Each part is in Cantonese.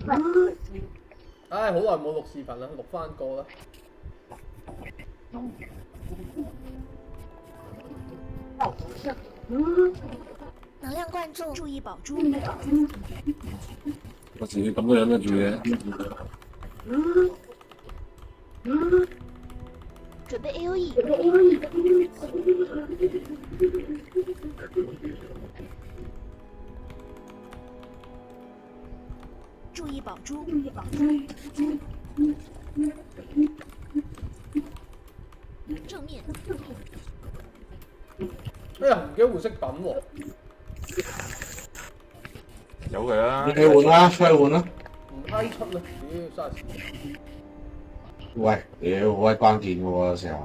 唉，好耐冇錄視頻啦，錄翻個啦。能量灌注，注意保珠。我自己咁嘅樣嘅做嘢。准备 AOE。注意保珠。正面。哎呀，唔記得換飾品喎。由佢啦。你換啦，出去換啦。唔閪出啦，屌嘥時間。喂，屌好鬼關鍵嘅喎，有時候。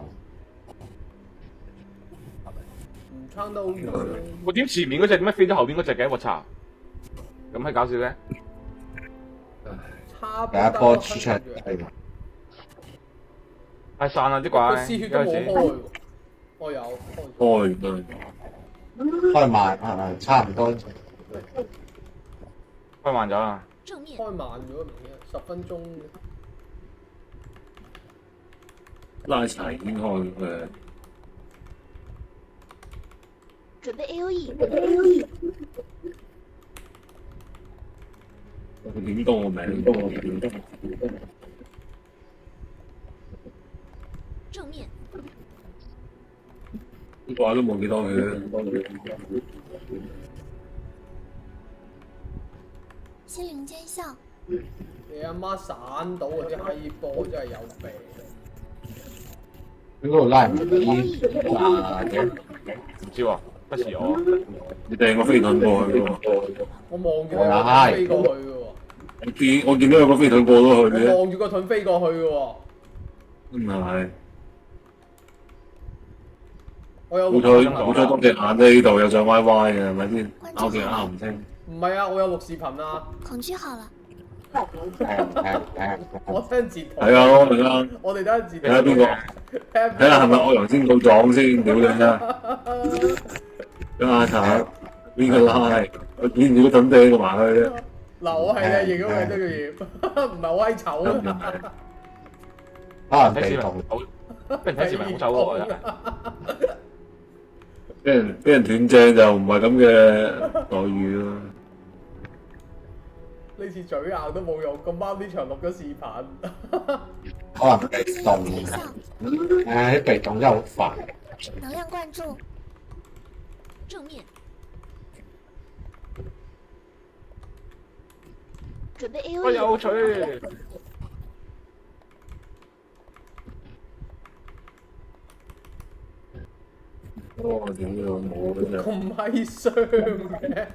唔撐得好遠啊。我點前面嗰隻點解飛咗後邊嗰隻嘅？我操！咁係搞笑嘅。差第一波輸出係。太散啦啲怪。個絲血都冇開喎。我有開對。開慢係差唔多。開慢咗啦。正面。開慢咗明顯，10分鐘。拉齊已經開嘅。準備 AOE。佢點多個名？正面。呢個都冇幾多嘅。心靈奸笑。你阿媽散到嗰啲閪波真係有病。佢嗰度拉唔到嘅。唔知喎，不是我。你掟個飛盾過去喎。我望住佢飛過去嘅喎。我見到有個飛盾過咗去嘅。我望住個盾飛過去嘅喎。真係。我有好彩多隻眼喺呢度，有上 YY 嘅，係咪先？拗極拗唔清。唔係啊，我有錄視頻啊。恐懼好了。我聽截圖。係啊，我明啦。我哋等下截圖。睇下邊個？睇下係咪惡陽先告狀先？屌你啊！咁阿頭邊個拉？我見住個盾掟過埋去啫。嗱，我係你認咗佢都叫葉，唔係好閪醜啊！可能被動，俾人睇視頻好醜喎，真係。俾人斷正就唔係咁嘅待遇咯。呢次嘴硬都冇用，咁啱呢場錄咗視頻。可能被動嘅，唉，被動真係好煩。能量灌注。正面。準備 AOE。有趣。哦，屌你老母嘅啫！咁閪傷嘅。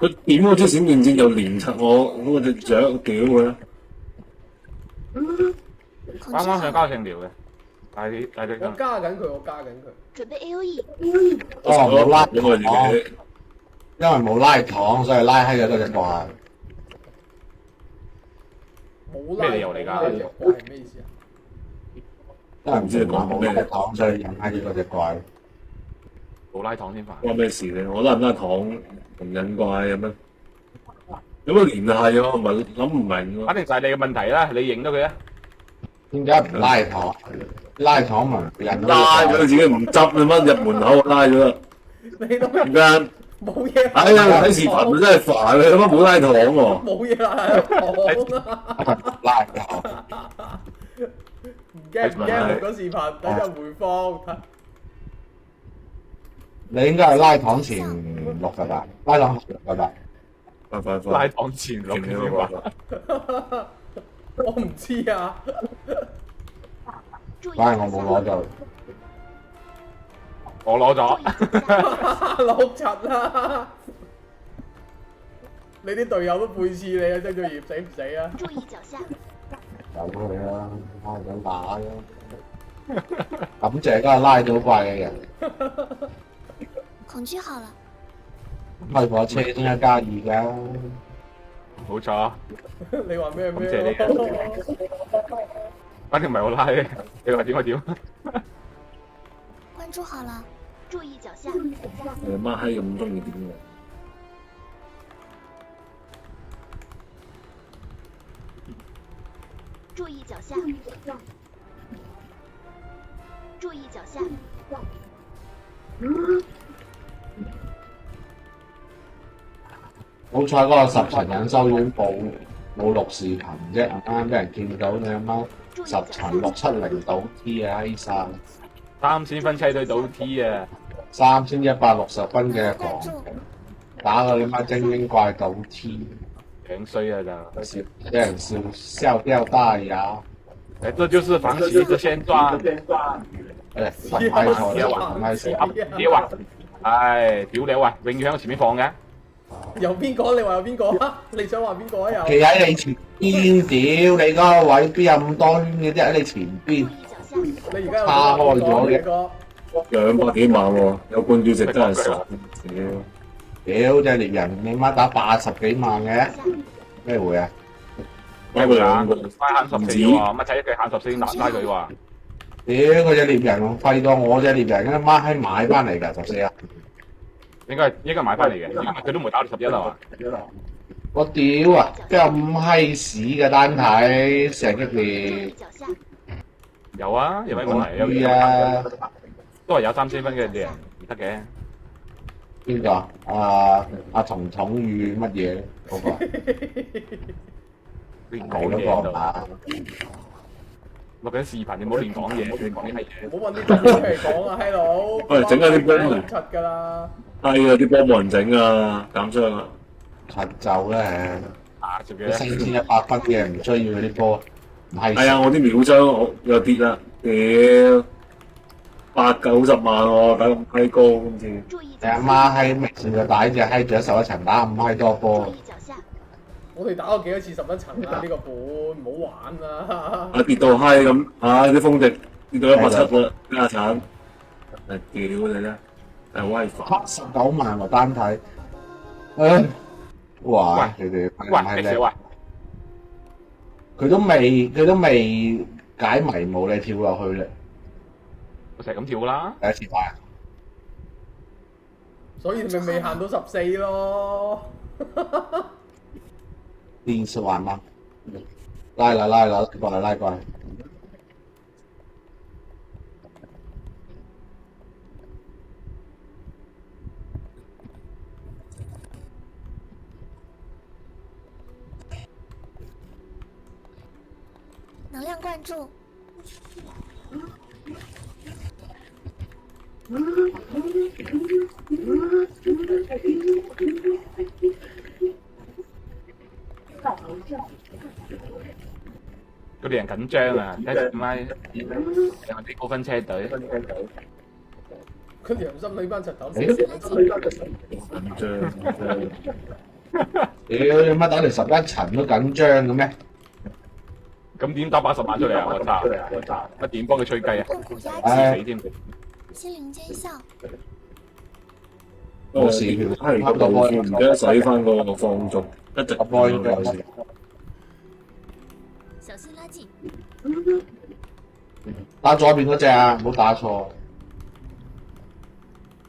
佢點嗰支閃電戰又連柒我嗰隻雀，屌佢！啱啱想交成條嘅，大啲。我加緊佢。準備 AOE。哦，冇拉咗我自己，因為冇拉糖，所以拉閪咗嗰隻怪。冇拉。咩理由嚟㗎？係咩意思啊？因為唔知你講冇拉糖，所以引閪咗嗰隻怪。冇拉糖先煩。關咩事咧？我拉唔拉糖同引怪咁樣？有乜聯繫啊？我唔係諗唔明喎。反正就係你嘅問題啦，你認咗佢啊！點解唔拉糖？拉糖咪引拉咗自己唔執你乜入門口拉咗啦？你都點解？冇嘢。哎呀，睇視頻真係煩你，乜冇拉糖喎？冇嘢啦，講啊！拉糖。唔驚錄咗視頻，等陣回放。你應該係拉糖前錄㗎吧？拉糖後錄㗎吧？拉糖前錄嘅先話。我唔知啊。反正我冇攞到。我攞咗。攞柒啦！你啲隊友都背刺你啊，曾俊業死唔死啊？注意腳下。由佢啦，我係想打啫。感謝嗰個拉到怪嘅人。恐懼好了。開火車先1+2㗎。冇錯。你話咩？感謝你嘅。反正唔係我拉嘅，你話點我點？關注好了，注意腳下。你媽閪咁中意點嘅？注意脚下，注意脚下，好彩嗰個十層隱修院冇錄視頻啫，啱啱俾人見到你阿媽十層670倒 T 啊，閪晒3000分砌對倒 T 啊！ 3160分嘅关狂注，打個你媽精英怪倒 T，樣衰啊就。俾人笑掉大牙。哎，這就是防騎之現狀。誒，分開錯啦，分開錯。屌啊！唉，屌你啊！永遠喺我前面放嘅。有邊個？你話有邊個啊？你想話邊個啊？又企喺你前邊，屌你嗰個位邊有咁多圈嘅啫？喺你前邊，注意腳下，你而家有叉開咗嘅嘅哥， 200幾萬喎，有半主席真係傻。屌，屌隻獵人你媽打80幾萬嘅，咩會啊？包括兩個快限14喎，乜仔一句限14難拉佢喎。屌嗰隻獵人廢過我隻獵人，媽閪買翻嚟㗎14啊！應該買翻嚟嘅，如果唔係佢都唔會打到11啦嘛。我屌啊！邊有咁閪屎嘅單體成一注意年？脚下，有啊，有咩問題？有啊！都係有3000分嘅人唔得嘅。邊個啊？阿彤彤與乜嘢嗰個？亂係嗰個講嘢度，啊？錄緊視頻，你唔好亂講嘢，你講啲閪嘢。唔好揾啲真嘢出嚟講啊，閪佬！喂整下啲波嚟柒㗎啦！係啊，啲波冇人整啊，減傷啊！柒就咧，啊，做嘅你升1100分嘅唔需要嗰啲波，唔係係啊，我啲秒傷我又跌啦，屌，890萬喎，打咁閪高今次。注意你脚下，阿媽閪明線就打隻閪住喺11層打咁閪多波注，意腳下，我哋打過幾多次11層啊？呢個本唔好玩啊！啊跌到閪咁，啲風值跌到170啦，家產，屌你啦，係威煩。 79萬喎單體，唉，哇！佢哋唔喂，係叻，你少啊？佢都未解迷霧，你跳落去咧，我成日咁跳㗎啦。第一次打。所以咪未行到14咯。練玩嗎？拉啦，過來拉過來。能量灌注，嗰啲人緊張啊，睇下點解有啲高分車隊。佢良心你班柒頭死誒緊張，屌你乜打嚟11層都緊張嘅咩？咁點打80萬出嚟啊？我操！乜點幫佢吹雞啊？痛苦壓唉制，死添！心靈見效，冇事係個道庫唔記得洗翻個放逐，一直阿波應該有事。小心拉近，打左邊嗰隻啊，唔好打錯。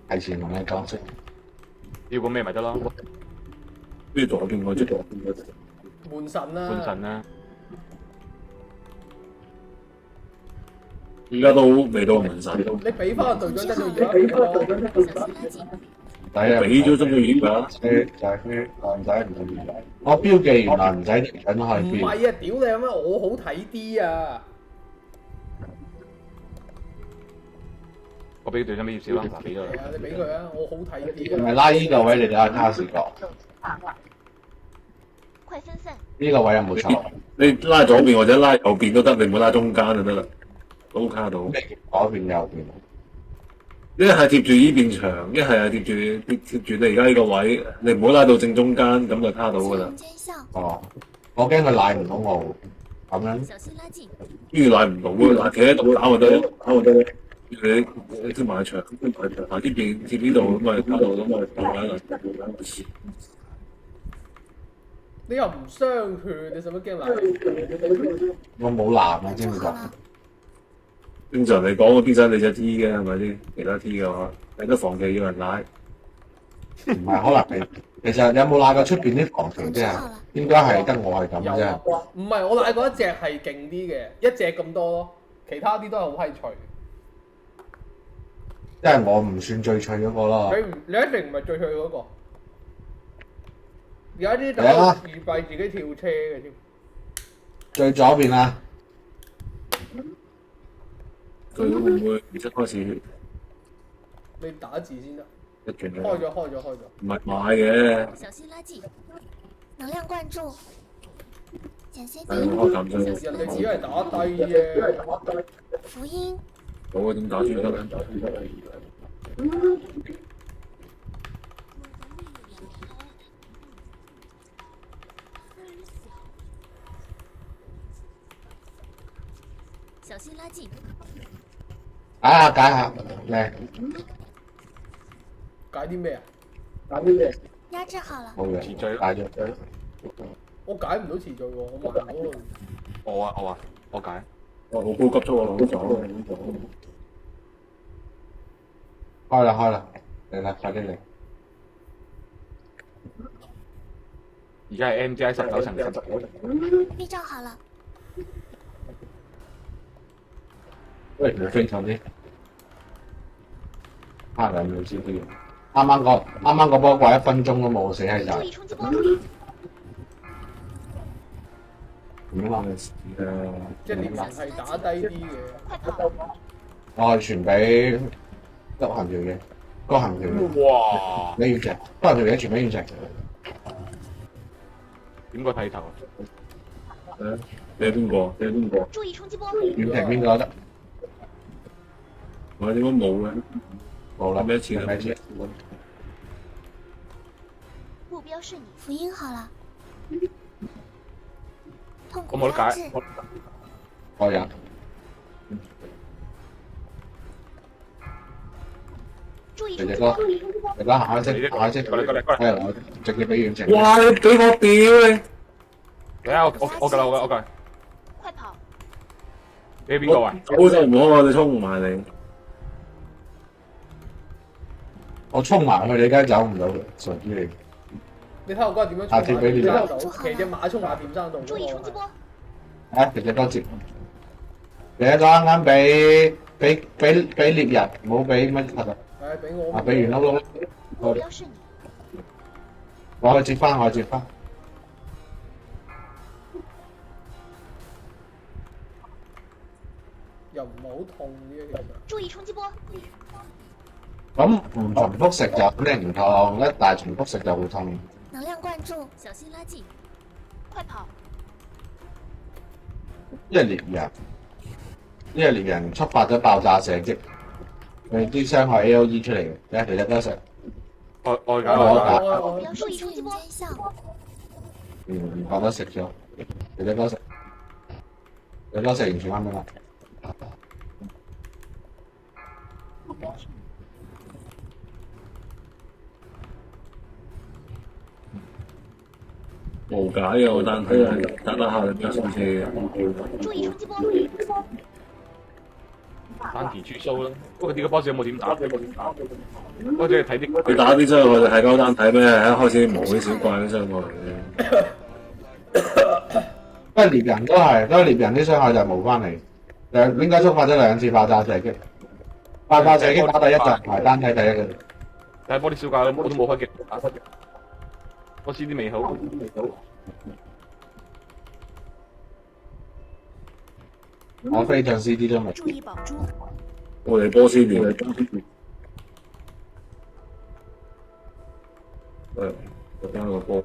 提前同你講聲。要個咩咪得咯？跟住左邊嗰隻，門神啊！半神啦，而家都未到門神，你俾翻個隊長跟住而家咯。小心拉近，抵啊！俾咗中咗魚㗎，就係咩？唔使。我標記原來唔使條緊都可以標。唔係啊！屌你有咩？我好睇啲啊！我俾隊長俾葉少啦，嗱俾咗啦。係啊，你俾佢啊！我好睇啲啊！係咪拉呢個位？你睇下卡士角，快分散，呢個位有冇錯？你拉左邊或者拉右邊都得，你唔好拉中間就得啦，都卡到。左邊右邊。一係貼住呢邊牆，一係貼住你而家呢個位，你唔好拉到正中間，咁就卡到㗎啦心靈。見效，哦，我驚佢賴唔到我，咁樣小心拉近，跟住賴唔到啊！嗱，企喺度打就得，打就得。你貼埋牆，嗱呢邊貼呢度咁咪卡到，咁咪打啦。你又唔傷血，你使乜驚賴？我冇藍啊，知唔知道？关注好了，正常嚟講，我邊使你隻 T 嘅係咪先？其他 T 嘅話，你得防期要人拉。唔係，可能係其實有冇賴過出邊啲防潮啫？管制好了，應該係得我係咁有嘅啫啊。，唔係我賴過一隻係勁啲嘅，一隻咁多咯，其他啲都係好閪脆。即係我唔算最脆嗰個咯。你一定唔係最脆嗰個，而家啲嚟啊等預備自己跳車嘅添。最左邊啊！佢會唔會唔識開始你打字先得，一拳開咗。唔係買嘅，小心垃圾，能量灌注，間歇係地，我感想。人哋只係打低啫。福音，我點打轉得咧？小心垃圾，解下靚解啲咩啊？壓制好了，冇嘢，遲醉解咗。我解唔到詞序喎，我慢到啊。我解。我好高級速啊，老咗。開啦，嚟啦，快啲嚟！而家係 MGI 19層10。密罩好了，喂，唔飛近啲，慳兩秒先啲。啱啱個波掛1分鐘都冇，死喺注晒。意衝擊波，點啊？即係獵人係打低啲嘅。快跑！我係傳俾得行條嘢，嗰行條嘢，哇！你完成，嗰行條嘢傳俾完成。點個剃頭？你係邊個？注意衝擊波，完成邊個得？我點解冇嘅？冇啦，咩錢啊咩錢？目標是你。福音好了，痛苦我冇得壓制解。，我有。注意你隻歌，衝擊波，你而家行開先，行開先。過嚟。係我直接俾完成。哇！你俾我屌你！嚟啊！我夠啦，我夠。快跑！俾邊個啊？走就唔好，我哋衝唔埋你。我衝埋去，你梗係走唔到嘅，傻豬嚟。你睇我嗰日點樣下次俾你啦衝騎隻馬衝馬點山度注意衝擊波，啊，其實多節。你一個啱啱俾獵人，唔好俾乜柒啊！係俾我。啊，俾完碌碌，目標是你。我去接翻。又唔係好痛嘅其實。注意衝擊波，咁唔重複食就肯定唔痛，一大重複食就會痛。能量灌注，小心垃圾，快跑！因為獵人觸發咗爆炸射擊，佢啲傷害 AOE 出嚟嘅，你其實都食。我我解。目標注意衝擊波，見效，唔覺得食咗，其實都食。你都食完全啱唔啱？無解嘅，我單睇係打下就變上車。注意衝擊波，單田出蘇啦。不過呢個 boss 有冇點打？我只係睇啲。你打啲傷害就係夠單睇咩？一開始冇啲小怪啲傷害嘅。不過獵人都係獵人啲傷害就冇翻嚟，應該觸發咗2次爆炸射擊。爆炸射擊打第一就排單睇第一嘅。但係波啲小怪我都冇開極打。我知啲未好。我飛進 CD 都未。注意寶珠，我哋波斯年。我加個波。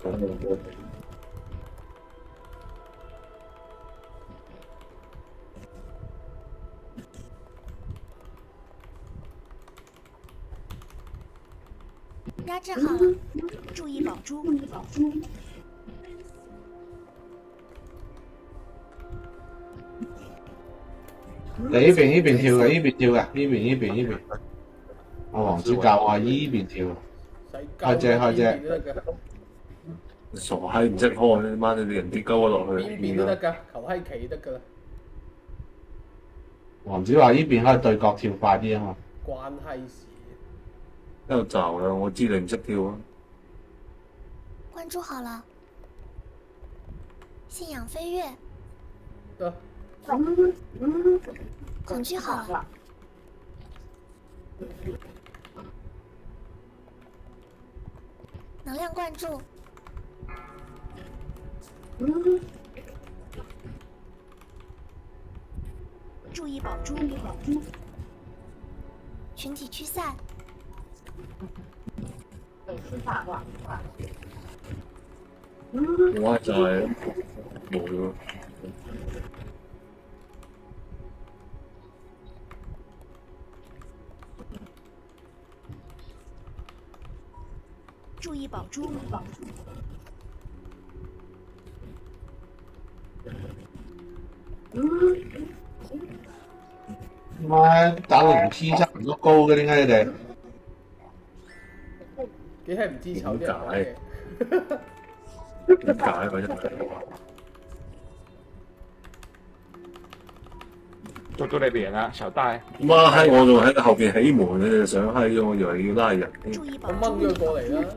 壓制好了，注意寶珠，你呢邊跳嘅，呢邊跳嘅，呢邊。阿黃子教我呢邊跳。開啫邊邊都得㗎，傻閪唔識開，媽你人跌鳩咗落去。邊邊都得㗎，求閪企得㗎啦，黃子話呢邊可以對角跳快啲啊嘛。關閪事。喺度就啦，我知你唔識跳啊。关注好了。信仰飞跃，得恐惧好了。能量灌注，注意宝珠，群体驱散，我就係冇咗。注意宝珠，媽打到唔 T 差唔多高嘅，點解你哋？幾係唔知醜啲人講嘅。點解佢真係？捉到你邊啦，小戴。媽閪！我仲喺後邊起門，你哋想閪咗，我以為要拉人添。注意寶我掹咗珠，佢過嚟啦。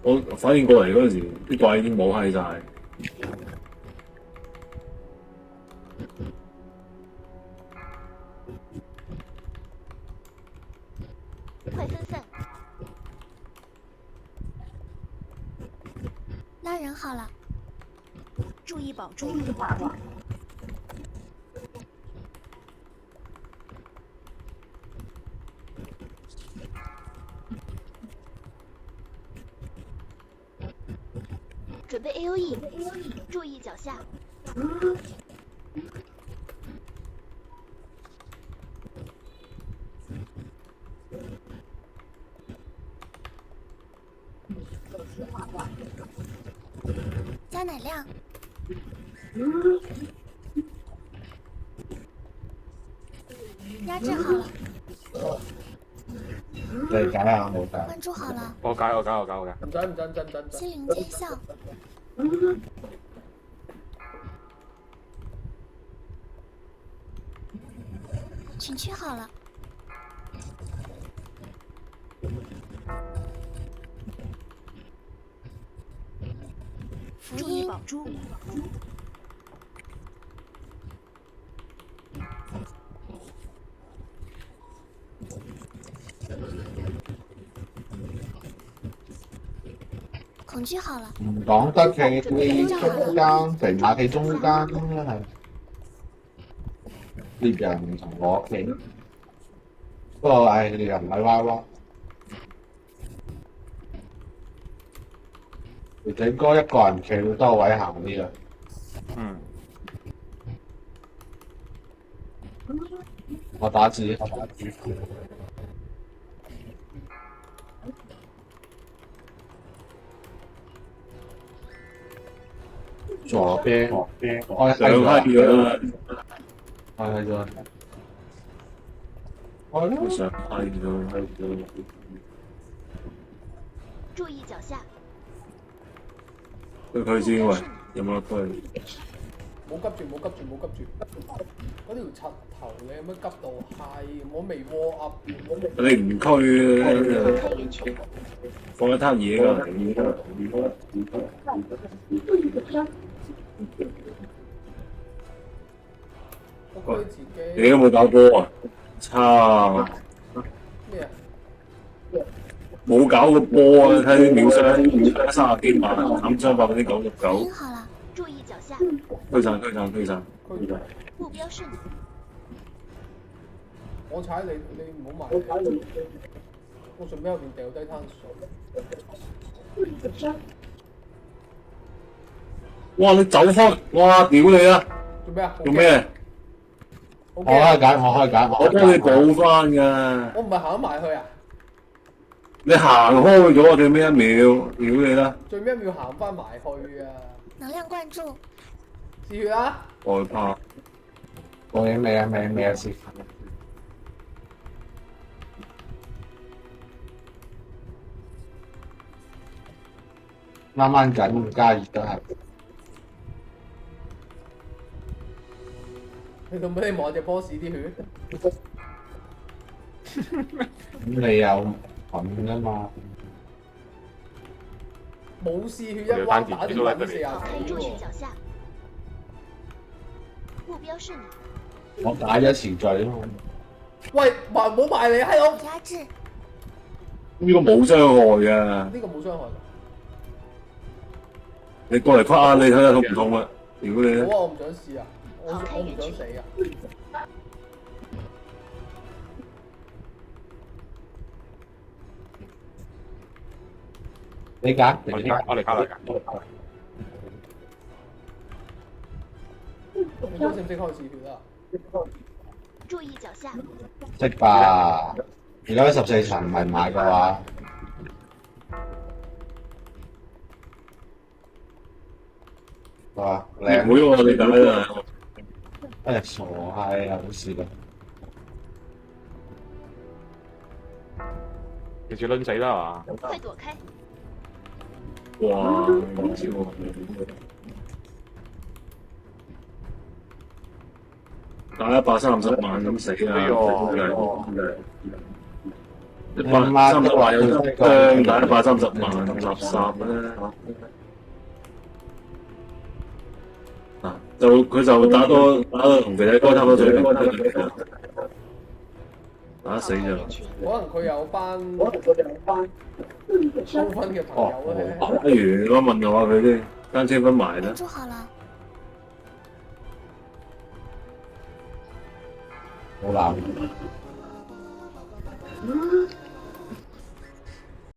我反應過嚟嗰陣時，啲怪已經冇閪晒。快分散，拉人好了。注意宝珠，准备 AOE，注意脚下，加奶量，压制好了，你解下冇解。关注好了。我解。唔使唔使。心灵见效，群区好了。福注意音，宝珠，恐惧好了。唔講得企中間，肥馬企中間真係獵人同我企。不過獵人唔係歪彎。條仔哥一個人企會多位行啲啊！嗯。我打字。左邊，開上閪咗啦！開咗。我上閪咗。注意脚下，佢先喂，有冇得推？冇急住。嗰條柒頭你有乜急到閪？我未 warm up，你唔區啊？开圆圈，放一攤嘢㗎。我區自己你有冇搞波啊？差咩啊？冇搞個波啊！睇啲秒傷30幾萬，砍傷99%。福音好了，注意腳下，推散。目標是你，我踩你，你唔好埋嚟。我順便後面掉低攤水。哇！你走開！哇！屌你啊！做咩啊？做咩？我我開解，我幫你補翻㗎。我唔係行埋去啊！你行開咗我哋咩一秒？屌你啦！最尾一秒行翻埋去啊！能量灌注，試血啊！害怕。報應未啊先。啱緊加熱都係。你做咩望隻 boss 啲血？咁你有份㗎嘛？冇嗜血一彎打條粉40好开注幾喎。视脚下，目标是你，我解咗前序咯。喂，唔好埋嚟，閪佬！压制，呢個冇傷害嘅，呢個冇傷害㗎。你過嚟跨你睇下痛唔痛啊？屌你！好啊，我唔想試啊，我唔想死啊！你揀，我哋交嚟㗎。唔知識唔識開嗜血啊？注意脚下，識吧？而家14層唔係買嘅話，哇，靚！會喎，你解啊！哎呀，傻閪啊，好事啦！記住攆死啦係嘛？快躲开！哇，唔知喎。打130萬咁死啊！130萬有張打130萬垃圾咧。嗱，佢就打到同肥仔哥差唔多水平，打死咗。可能佢有班高分嘅朋友咧。不如我問下佢啲單車分埋啦关。注好了，好難。